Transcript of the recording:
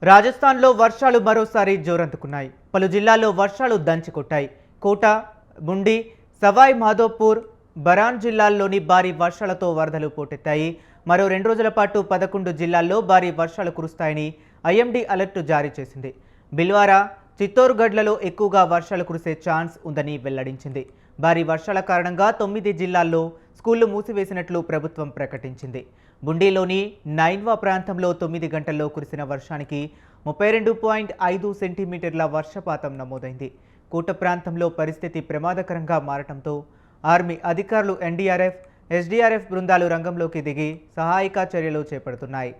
రాజస్థాన్లో వర్షాలు మరోసారి జోరందుకున్నాయి. పలు జిల్లాల్లో వర్షాలు దంచికొట్టాయి. కోటా, బుండి, సవాయ్ మాధోపూర్, బరాన్ జిల్లాల్లోని భారీ వర్షాలతో వరదలు పోటెత్తాయి. మరో 2 రోజుల పాటు 11 జిల్లాల్లో భారీ వర్షాలు కురుస్తాయని ఐఎండీ అలర్ట్ జారీ చేసింది. బిల్వారా, చిత్తోర్గఢ్లలో ఎక్కువగా వర్షాలు కురిసే ఛాన్స్ ఉందని వెల్లడించింది. భారీ వర్షాల కారణంగా 9 జిల్లాల్లో స్కూళ్లు మూసివేసినట్లు ప్రభుత్వం ప్రకటించింది. బుండీలోని నైన్వా ప్రాంతంలో 9 గంటల్లో కురిసిన వర్షానికి 32.5 సెంటీమీటర్ల వర్షపాతం నమోదైంది. కోట ప్రాంతంలో పరిస్థితి ప్రమాదకరంగా మారటంతో ఆర్మీ అధికారులు ఎన్డీఆర్ఎఫ్, ఎస్డీఆర్ఎఫ్ బృందాలు రంగంలోకి దిగి సహాయక చర్యలు చేపడుతున్నాయి.